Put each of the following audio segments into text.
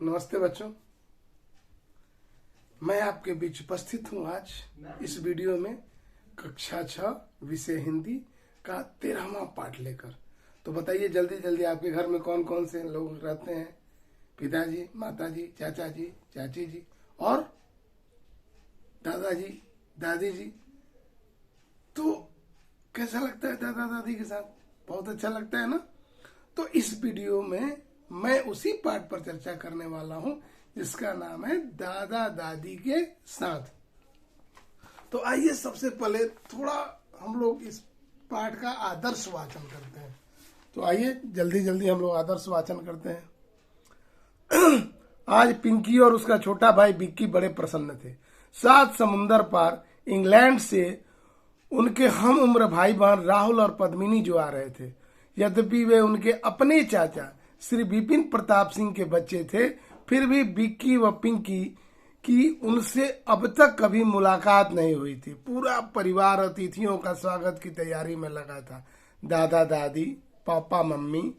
नमस्ते बच्चों, मैं आपके बीच उपस्थित हूँ आज इस वीडियो में कक्षा 6 विषय हिंदी का 13वां पाठ लेकर। तो बताइए जल्दी जल्दी आपके घर में कौन कौन से लोग रहते हैं? पिताजी, माताजी, चाचा जी, चाची जी और दादाजी, दादी जी। तो कैसा लगता है दादा दादी के साथ? बहुत अच्छा लगता है ना। तो इस वीडियो में मैं उसी पाठ पर चर्चा करने वाला हूं जिसका नाम है दादा दादी के साथ। तो आइए सबसे पहले थोड़ा हम लोग इस पाठ का आदर्श वाचन करते हैं। तो आइए जल्दी जल्दी हम लोग आदर्श वाचन करते हैं। आज पिंकी और उसका छोटा भाई बिक्की बड़े प्रसन्न थे। 7 समुंदर पार इंग्लैंड से उनके हम उम्र भाई बहन राहुल और पद्मिनी जो आ रहे थे। यद्यपि वे उनके अपने चाचा श्री विपिन प्रताप सिंह के बच्चे थे, फिर भी बिक्की व पिंकी की उनसे अब तक कभी मुलाकात नहीं हुई थी। पूरा परिवार अतिथियों का स्वागत की तैयारी में लगा था। दादा दादी, पापा मम्मी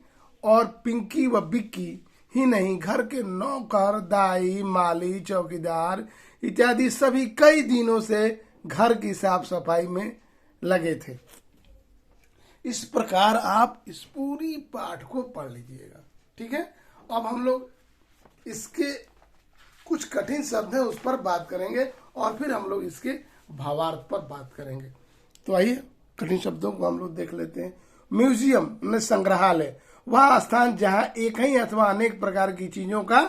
और पिंकी व बिक्की ही नहीं, घर के नौकर, दाई, माली, चौकीदार इत्यादि सभी कई दिनों से घर की साफ सफाई में लगे थे। इस प्रकार आप इस पूरी पाठ को पढ़ लीजिएगा, ठीक है। अब हम लोग इसके कुछ कठिन शब्द हैं उस पर बात करेंगे और फिर हम लोग इसके भावार्थ पर बात करेंगे। तो आइए कठिन शब्दों को हम लोग देख लेते हैं। म्यूजियम में संग्रहालय, वह स्थान जहां एक ही अथवा अनेक प्रकार की चीजों का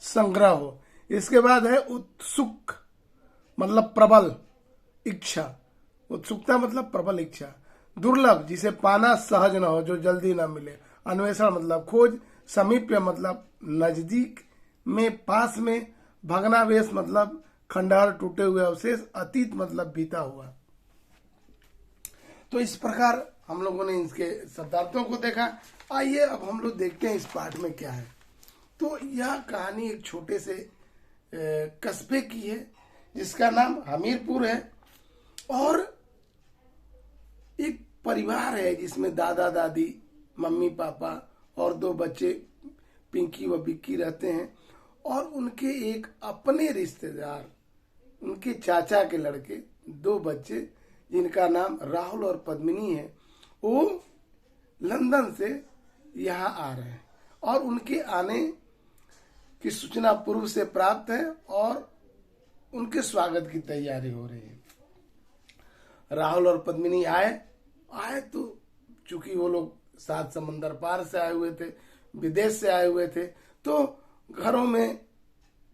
संग्रह हो। इसके बाद है उत्सुक, मतलब प्रबल इच्छा। उत्सुकता मतलब प्रबल इच्छा। दुर्लभ, जिसे पाना सहज न हो, जो जल्दी न मिले। अन्वेषण मतलब खोज। समीप्य मतलब नजदीक में, पास में। भग्नावशेष मतलब खंडहर, टूटे हुए अवशेष। अतीत मतलब बीता हुआ। तो इस प्रकार हम लोगों ने इसके शब्दार्थों को देखा। आइए अब हम लोग देखते हैं इस पाठ में क्या है। तो यह कहानी एक छोटे से कस्बे की है जिसका नाम हमीरपुर है और एक परिवार है जिसमें दादा दादी, मम्मी पापा और 2 बच्चे पिंकी व बिक्की रहते हैं और उनके एक अपने रिश्तेदार, उनके चाचा के लड़के 2 बच्चे जिनका नाम राहुल और पद्मिनी है, वो लंदन से यहाँ आ रहे हैं और उनके आने की सूचना पूर्व से प्राप्त है और उनके स्वागत की तैयारी हो रही है। राहुल और पद्मिनी आए तो चूंकि वो लोग 7 समंदर पार से आए हुए थे, विदेश से आए हुए थे, तो घरों में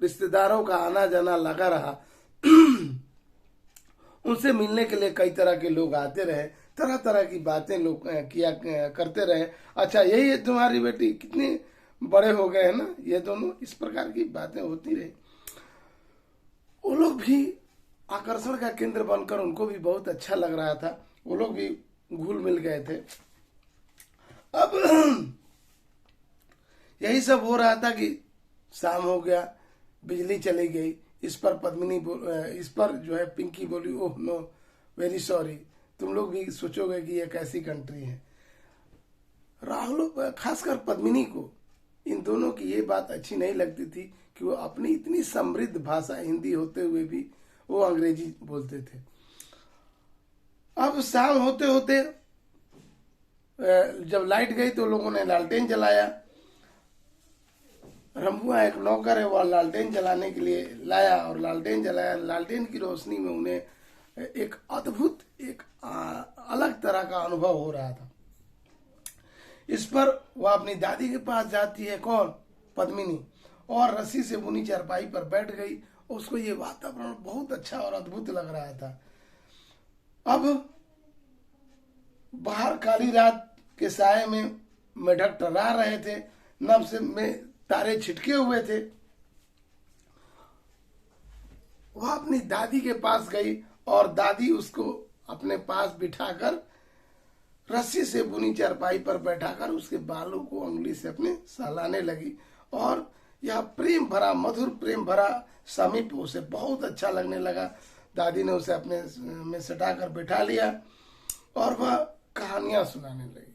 रिश्तेदारों का आना जाना लगा रहा। उनसे मिलने के लिए कई तरह के लोग आते रहे, तरह तरह की बातें लोग किया करते रहे। अच्छा, यही है तुम्हारी बेटी, कितने बड़े हो गए हैं ना ये दोनों, इस प्रकार की बातें होती रही। वो लोग भी आकर्षण का केंद्र बनकर उनको भी बहुत अच्छा लग रहा था। वो लोग भी घुल मिल गए थे। अब यही सब हो रहा था कि शाम हो गया, बिजली चली गई। इस पर जो है पिंकी बोली, ओह नो, वेरी सॉरी। तुम लोग भी सोचोगे कि ये कैसी कंट्री है। राहुल, खासकर पद्मिनी को इन दोनों की ये बात अच्छी नहीं लगती थी कि वो अपनी इतनी समृद्ध भाषा हिंदी होते हुए भी वो अंग्रेजी बोलते थे। अब शाम होते होते जब लाइट गई तो लोगों ने लालटेन जलाया। रंभुआ एक नौकर है, वह लालटेन जलाने के लिए लाया और लालटेन जलाया। लालटेन की रोशनी में उन्हें एक अद्भुत, एक अलग तरह का अनुभव हो रहा था। इस पर वह अपनी दादी के पास जाती है, कौन? पद्मिनी, और रस्सी से बुनी चारपाई पर बैठ गई। उसको ये वातावरण बहुत अच्छा और अद्भुत लग रहा था। अब बाहर काली रात के साये में मेढक टर्रा रहे थे, नभ से में तारे छिटके हुए थे। वह अपनी दादी के पास गई और दादी उसको अपने पास बिठाकर रस्सी से बुनी चारपाई पर बैठाकर उसके बालों को उंगली से अपने सहलाने लगी और यह प्रेम भरा, मधुर प्रेम भरा समीप उसे बहुत अच्छा लगने लगा। दादी ने उसे अपने में सटाकर बिठा लिया और वह कहानियां सुनाने लगी।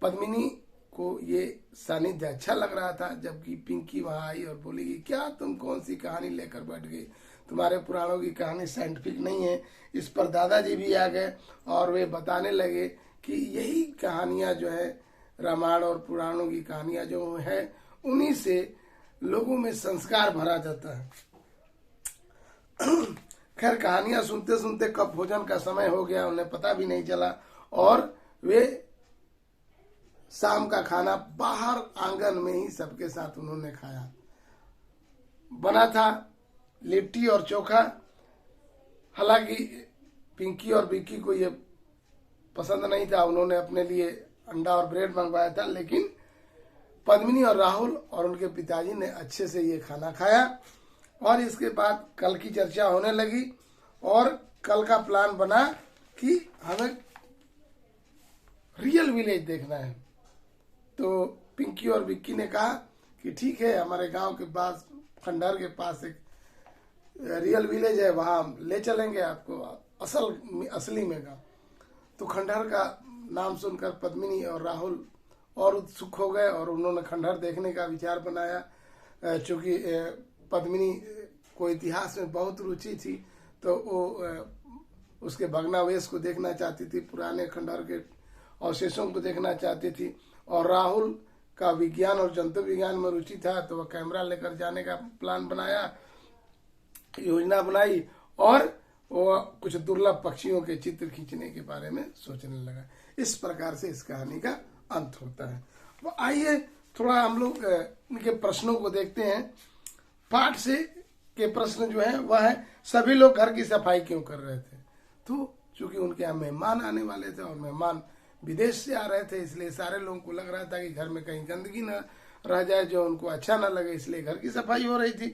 पद्मिनी को ये सानिध्य अच्छा लग रहा था, जबकि पिंकी वहां आई और बोली कि क्या तुम कौन सी कहानी लेकर बैठ गई, तुम्हारे पुराणों की कहानी साइंटिफिक नहीं है। इस पर दादाजी भी आ गए और वे बताने लगे कि यही कहानियां जो है, रामायण और पुराणों की कहानियां जो है, उन्हीं से लोगों में संस्कार भरा जाता है। खैर, कहानियां सुनते सुनते कब भोजन का समय हो गया उन्हें पता भी नहीं चला और वे शाम का खाना बाहर आंगन में ही सबके साथ उन्होंने खाया। बना था लिट्टी और चोखा। हालांकि पिंकी और विक्की को ये पसंद नहीं था, उन्होंने अपने लिए अंडा और ब्रेड मंगवाया था, लेकिन पद्मिनी और राहुल और उनके पिताजी ने अच्छे से ये खाना खाया। और इसके बाद कल की चर्चा होने लगी और कल का प्लान बना कि हमें रियल विलेज देखना है। तो पिंकी और विक्की ने कहा कि ठीक है, हमारे गांव के पास, खंडहर के पास एक रियल विलेज है, वहां ले चलेंगे आपको असली में गाँव। तो खंडहर का नाम सुनकर पद्मिनी और राहुल और उत्सुक हो गए और उन्होंने खंडहर देखने का विचार बनाया। चूंकि पद्मिनी को इतिहास में बहुत रुचि थी, तो वो उसके भग्नावशेष को देखना चाहती थी, पुराने खंडहर के अवशेषों को देखना चाहती थी। और राहुल का विज्ञान और जंतु विज्ञान में रुचि था, तो वह कैमरा लेकर जाने का प्लान बनाया, योजना बनाई और वो कुछ दुर्लभ पक्षियों के चित्र खींचने के बारे में सोचने लगा। इस प्रकार से इस कहानी का अंत होता है। तो आइए थोड़ा हम लोग इनके प्रश्नों को देखते हैं। पाठ से के प्रश्न जो है वह है, सभी लोग घर की सफाई क्यों कर रहे थे? तो चूंकि उनके यहाँ मेहमान आने वाले थे और मेहमान विदेश से आ रहे थे, इसलिए सारे लोगों को लग रहा था कि घर में कहीं गंदगी न रह जाए जो उनको अच्छा न लगे, इसलिए घर की सफाई हो रही थी।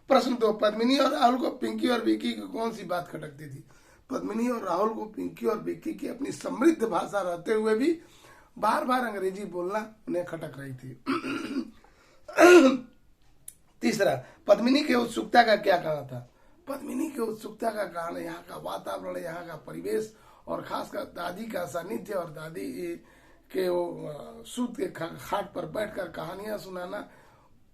प्रश्न 2, पद्मिनी और राहुल को पिंकी और विक्की की कौन सी बात खटकती थी? पद्मिनी और राहुल को पिंकी और विक्की की अपनी समृद्ध भाषा रहते हुए भी बार बार अंग्रेजी बोलना उन्हें खटक रही थी। तीसरा, पद्मिनी के उत्सुकता का क्या कारण था? पद्मिनी के उत्सुकता का कारण यहाँ का वातावरण, यहाँ का परिवेश और खासकर दादी का सानिध्य और दादी के वो सूत के खाट पर बैठकर कहानियां सुनाना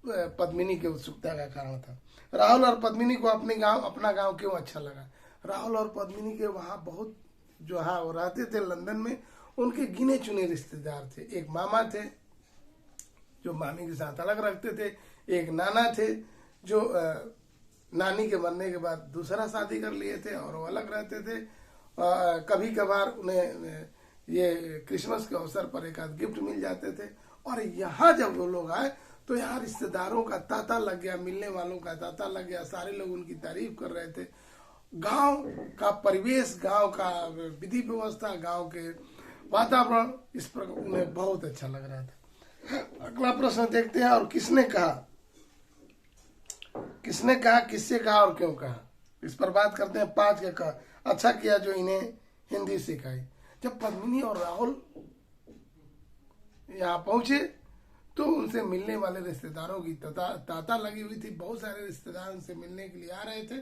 पद्मिनी के उत्सुकता का कारण था। राहुल और पद्मिनी को अपना गांव क्यों अच्छा लगा? राहुल और पद्मिनी के वहां बहुत जो हाँ वो रहते थे लंदन में, उनके गिने चुने रिश्तेदार थे। एक मामा थे जो मामी के साथ अलग रखते थे, एक नाना थे जो नानी के मरने के बाद दूसरा शादी कर लिए थे और वो अलग रहते थे। कभी कभार उन्हें ये क्रिसमस के अवसर पर एक आध गिफ्ट मिल जाते थे। और यहाँ जब वो लोग आए तो यहाँ रिश्तेदारों का तांता लग गया, मिलने वालों का तांता लग गया, सारे लोग उनकी तारीफ कर रहे थे। गांव का परिवेश, गांव का विधि व्यवस्था, गांव के वातावरण इस पर उन्हें बहुत अच्छा लग रहा था। अगला प्रश्न देखते हैं। और किसने कहा, किससे कहा और क्यों कहा, इस पर बात करते हैं। 5 के कहा, अच्छा किया जो इन्हें हिंदी सिखाई। जब पद्मिनी और राहुल यहाँ पहुंचे तो उनसे मिलने वाले रिश्तेदारों की तांता लगी हुई थी। बहुत सारे रिश्तेदार उनसे मिलने के लिए आ रहे थे,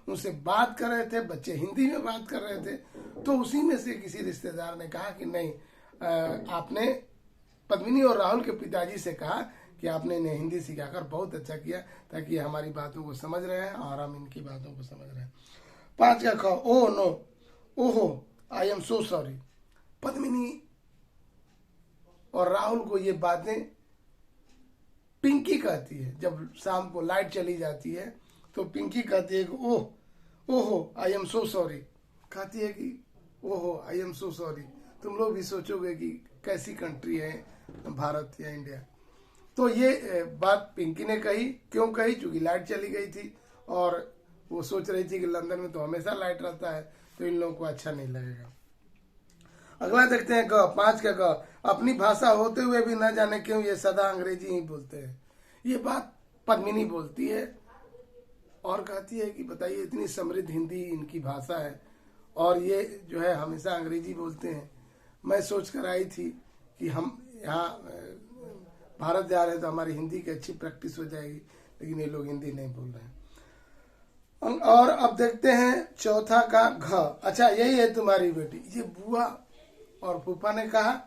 उनसे बात कर रहे थे, बच्चे हिंदी में बात कर रहे थे। तो उसी में से किसी रिश्तेदार ने कहा कि नहीं, आपने पद्मिनी और राहुल के पिताजी से कहा कि आपने इन्हें हिंदी सिखाकर बहुत अच्छा किया, ताकि हमारी बातों को समझ रहे हैं और हम इनकी बातों को समझ रहे हैं। 5 का ख, ओह नो, ओहो, I am so sorry. Padmini और राहुल को ये बातें पिंकी कहती है। जब शाम को लाइट चली जाती है तो पिंकी कहती है कि ओहो आई एम सो सॉरी। कहती है कि ओहो आई एम सो सॉरी। तुम लोग भी सोचोगे कि कैसी कंट्री है भारत या इंडिया। तो ये बात पिंकी ने कही। क्यों कही? क्योंकि लाइट चली गई थी और वो सोच रही थी कि लंदन में तो हमेशा लाइट रहता है, तो इन लोगों को अच्छा नहीं लगेगा। अगला देखते हैं। 5 का, अपनी भाषा होते हुए भी न जाने क्यों ये सदा अंग्रेजी ही बोलते हैं। ये बात पद्मिनी बोलती है और कहती है कि बताइए, इतनी समृद्ध हिंदी इनकी भाषा है और ये जो है हमेशा अंग्रेजी बोलते हैं। मैं सोच कर आई थी कि हम यहाँ भारत जा रहे हैं तो हमारी हिंदी की अच्छी प्रैक्टिस हो जाएगी, लेकिन ये लोग हिंदी नहीं बोल रहे हैं। और अब देखते हैं 4 का घ, अच्छा यही है तुम्हारी बेटी। ये बुआ और फूफा ने कहा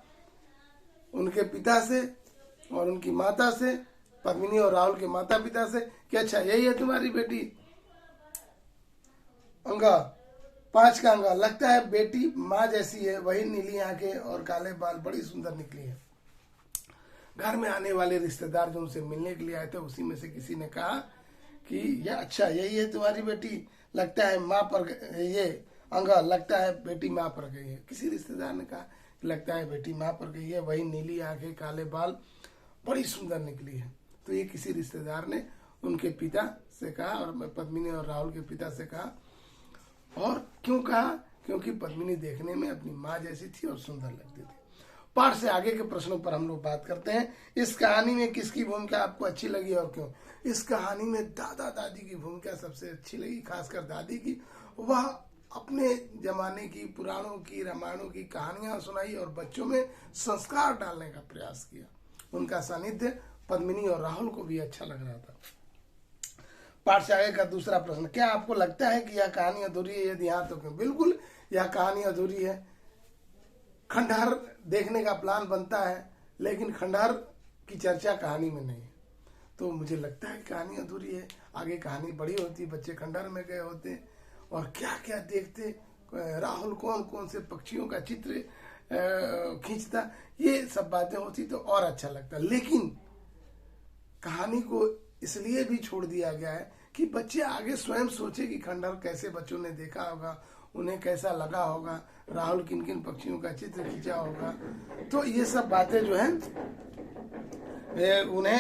उनके पिता से और उनकी माता से, पद्मिनी और राहुल के माता पिता से कि अच्छा यही है तुम्हारी बेटी। अंगा 5 का अंगा, लगता है बेटी माँ जैसी है, वही नीली आंखें और काले बाल, बड़ी सुंदर निकली है। घर में आने वाले रिश्तेदार जो उनसे मिलने के लिए आए थे, उसी में से किसी ने कहा कि ये अच्छा यही है तुम्हारी बेटी, लगता है माँ पर ये अंगा, लगता है बेटी माँ पर गई है। किसी रिश्तेदार ने कहा कि लगता है बेटी माँ पर गई है, वही नीली आंखें काले बाल, बड़ी सुंदर निकली है। तो ये किसी रिश्तेदार ने उनके पिता से कहा, और पद्मिनी और राहुल के पिता से कहा। और क्यों कहा? क्योंकि पद्मिनी देखने में अपनी माँ जैसी थी और सुंदर लगती थी। पाठ से आगे के प्रश्नों पर हम लोग बात करते हैं। इस कहानी में किसकी भूमिका आपको अच्छी लगी और क्यों? इस कहानी में दादा दादी की भूमिका सबसे अच्छी लगी, खासकर दादी की। वह अपने जमाने की पुराणों की, रामायणों की कहानियां सुनाई और बच्चों में संस्कार डालने का प्रयास किया। उनका सानिध्य पद्मिनी और राहुल को भी अच्छा लग रहा था। पाठ से आगे का दूसरा प्रश्न, क्या आपको लगता है कि यह कहानी अधूरी है? यदि हाँ तो क्यों? बिल्कुल यह कहानी अधूरी है। खंडहर देखने का प्लान बनता है, लेकिन खंडहर की चर्चा कहानी में नहीं है, तो मुझे लगता है कहानी अधूरी है। आगे कहानी बड़ी होती, बच्चे खंडहर में गए होते और क्या क्या देखते, राहुल कौन कौन से पक्षियों का चित्र खींचता, ये सब बातें होती तो और अच्छा लगता। लेकिन कहानी को इसलिए भी छोड़ दिया गया है कि बच्चे आगे स्वयं सोचे कि खंडहर कैसे बच्चों ने देखा होगा, उन्हें कैसा लगा होगा, राहुल किन किन पक्षियों का चित्र खींचा होगा। तो ये सब बातें जो हैं उन्हें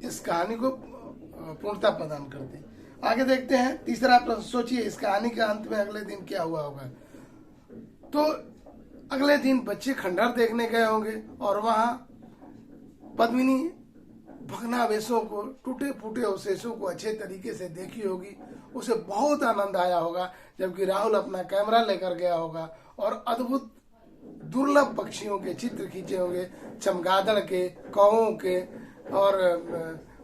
इस कहानी को पूर्णता प्रदान करते हैं। आगे देखते हैं तीसरा प्रश्न। सोचिए इस कहानी के अंत में अगले दिन क्या हुआ होगा। तो अगले दिन बच्चे खंडहर देखने गए होंगे और वहां पद्मिनी भग्नावशेषों को, टूटे फूटे अवशेषों को अच्छे तरीके से देखी होगी, उसे बहुत आनंद आया होगा। जबकि राहुल अपना कैमरा लेकर गया होगा और अद्भुत दुर्लभ पक्षियों के चित्र खींचे होंगे, चमगादड़ के, कौओं के और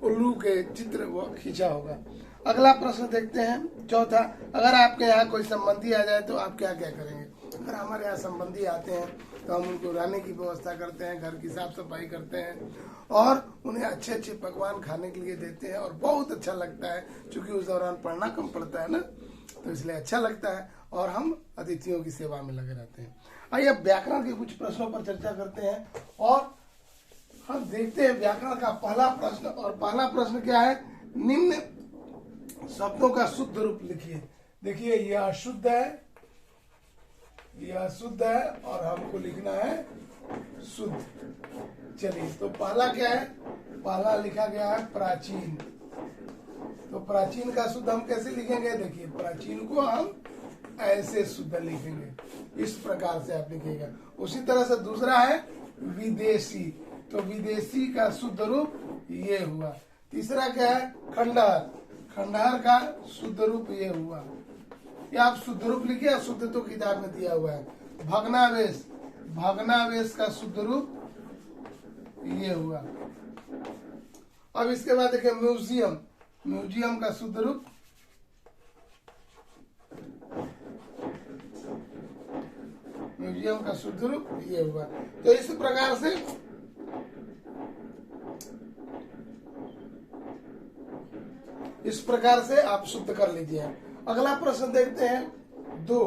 उल्लू के चित्र वो खींचा होगा। अगला प्रश्न देखते हैं चौथा। अगर आपके यहाँ कोई संबंधी आ जाए तो आप क्या क्या करेंगे? अगर हमारे यहाँ संबंधी आते हैं तो हम उनको रहने की व्यवस्था करते हैं, घर की साफ सफाई करते हैं और उन्हें अच्छे अच्छे पकवान खाने के लिए देते हैं और बहुत अच्छा लगता है। क्योंकि उस दौरान पढ़ना कम पड़ता है ना, तो इसलिए अच्छा लगता है और हम अतिथियों की सेवा में लगे रहते हैं। आइए अब व्याकरण के कुछ प्रश्नों पर चर्चा करते हैं और हम देखते हैं व्याकरण का पहला प्रश्न। और पहला प्रश्न क्या है? निम्न शब्दों का शुद्ध रूप लिखिए। देखिए यह शुद्ध है, यह शुद्ध है और हमको लिखना है शुद्ध। चलिए तो पहला क्या है? पहला लिखा गया है प्राचीन। तो प्राचीन का शुद्ध हम कैसे लिखेंगे? देखिए प्राचीन को हम ऐसे शुद्ध लिखेंगे, इस प्रकार से आप लिखिएगा। उसी तरह से दूसरा है विदेशी। तो विदेशी का शुद्ध रूप ये हुआ। तीसरा क्या है? खंडहर। खंडहर का शुद्ध रूप ये हुआ। ये आप शुद्ध रूप लिखिए, शुद्ध तो किताब में दिया हुआ है। भग्नावशेष, भग्नावशेष का शुद्ध रूप ये हुआ। अब इसके बाद देखिए म्यूजियम। म्यूजियम का शुद्ध रूप म्यूजियम का शुद्ध रूप ये हुआ। तो इस प्रकार से आप शुद्ध कर लीजिए। अगला प्रश्न देखते हैं दो।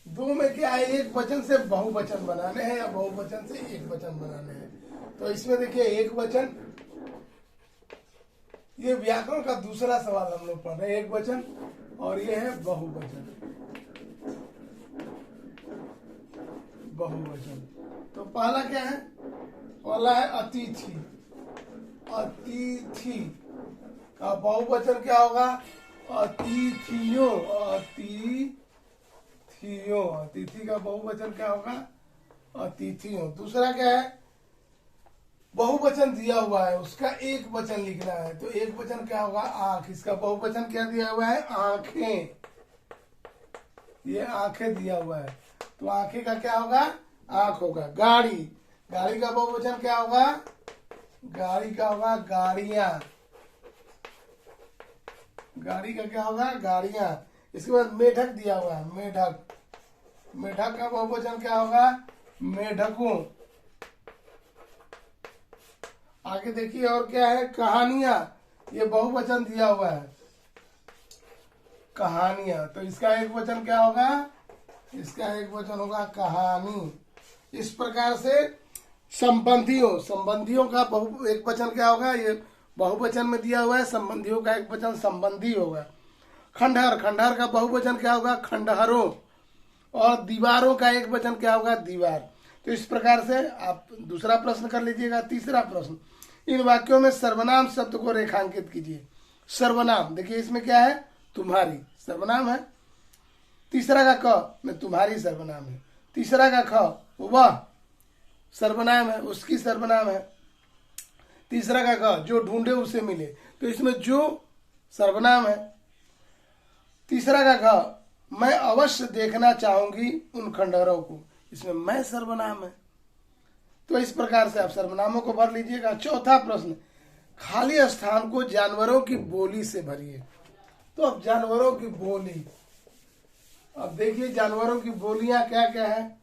दो में क्या है? एक वचन से बहुवचन बनाने हैं या बहुवचन से एक वचन बनाने हैं। तो इसमें देखिए एक वचन, ये व्याकरण का दूसरा सवाल हम लोग पढ़ रहे हैं। एक वचन और ये है बहुवचन। बहुवचन तो पहला क्या है? पहला है अतिथि। अतिथि का बहुवचन क्या होगा? अतिथियों। अतिथियों। अतिथि का बहुवचन क्या होगा? अतिथियों। दूसरा क्या है? बहुवचन दिया हुआ है, उसका एक वचन लिखना है। तो एक वचन क्या होगा? आंख। इसका बहुवचन क्या दिया हुआ है? आंखें। ये आंखें दिया हुआ है, तो आंखें का क्या होगा? आंख होगा। गाड़ी। गाड़ी का बहुवचन क्या होगा? गाड़ी का होगा गाड़ियां। गाड़ी का क्या होगा? गाड़ियां। इसके बाद मेढक दिया हुआ है। मेढक। मेढक का बहुवचन क्या होगा? मेढकों। आगे देखिए और क्या है, कहानियां, ये बहुवचन दिया हुआ है, कहानियां, तो इसका एक वचन क्या होगा, इसका एक वचन होगा कहानी। इस प्रकार से संबंधियों का एक वचन क्या होगा, ये बहुवचन में दिया हुआ है, संबंधियों का एक वचन संबंधी होगा। खंडहर का बहुवचन क्या होगा, खंडहरों, और दीवारों का एक वचन क्या होगा, दीवार। तो इस प्रकार से आप दूसरा प्रश्न कर लीजिएगा। तीसरा प्रश्न, इन वाक्यों में सर्वनाम शब्द को रेखांकित कीजिए। सर्वनाम देखिए इसमें क्या है, तुम्हारी सर्वनाम है। तीसरा का क में तुम्हारी सर्वनाम है। तीसरा का ख वह सर्वनाम है, उसकी सर्वनाम है। तीसरा का ग जो ढूंढे उसे मिले, तो इसमें जो सर्वनाम है। तीसरा का घ मैं अवश्य देखना चाहूंगी उन खंडहरों को, इसमें मैं सर्वनाम है। तो इस प्रकार से आप सर्वनामों को भर लीजिएगा। चौथा प्रश्न, खाली स्थान को जानवरों की बोली से भरिए। तो अब जानवरों की बोली, अब देखिए जानवरों की बोलियां क्या क्या है।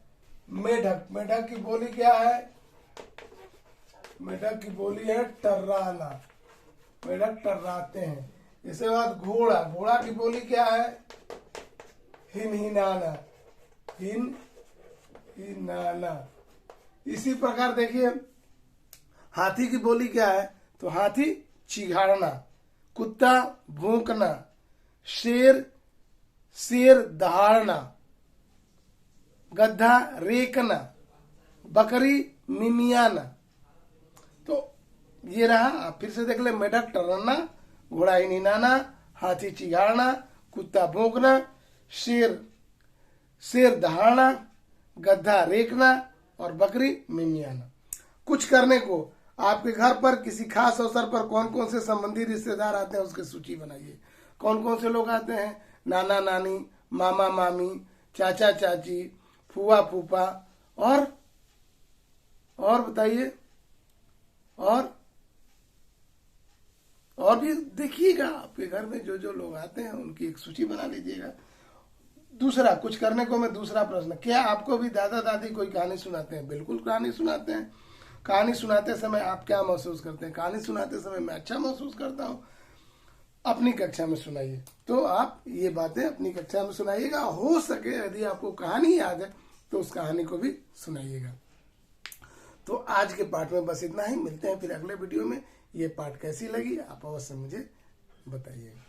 मेढक, मेढक की बोली क्या है, मेढक की बोली है टर्राना, मेढक टर्राते हैं। इसके बाद घोड़ा, घोड़ा की बोली क्या है, हिनहिनाना, हिनहिनाना। इसी प्रकार देखिए हाथी की बोली क्या है, तो हाथी चिघाड़ना, कुत्ता भौंकना, शेर शेर दहाड़ना, गधा रेकना, बकरी मिमियाना। तो ये रहा, आप फिर से देख ले, मेढक टर्राना, घोड़ा हिनहिनाना, हाथी चिघाड़ना, कुत्ता भौंकना, शेर शेर दहाड़ना, गधा रेकना और बकरी मिमियाना। कुछ करने को, आपके घर पर किसी खास अवसर पर कौन कौन से संबंधी रिश्तेदार आते हैं उसकी सूची बनाइए। कौन कौन से लोग आते हैं, नाना नानी, मामा मामी, चाचा चाची, फूआ फूफा, और बताइए, और भी देखिएगा आपके घर में जो जो लोग आते हैं उनकी एक सूची बना लीजिएगा। दूसरा, कुछ करने को मैं दूसरा प्रश्न, क्या आपको भी दादा दादी कोई कहानी सुनाते हैं? बिल्कुल कहानी सुनाते हैं। कहानी सुनाते समय आप क्या महसूस करते हैं? कहानी सुनाते समय मैं अच्छा महसूस करता हूँ। अपनी कक्षा में सुनाइए। तो आप ये बातें अपनी कक्षा में सुनाइएगा। हो सके यदि आपको कहानी याद है तो उस कहानी को भी सुनाइएगा। तो आज के पाठ में बस इतना ही। मिलते हैं फिर अगले वीडियो में। ये पाठ कैसी लगी आप अवश्य मुझे बताइएगा।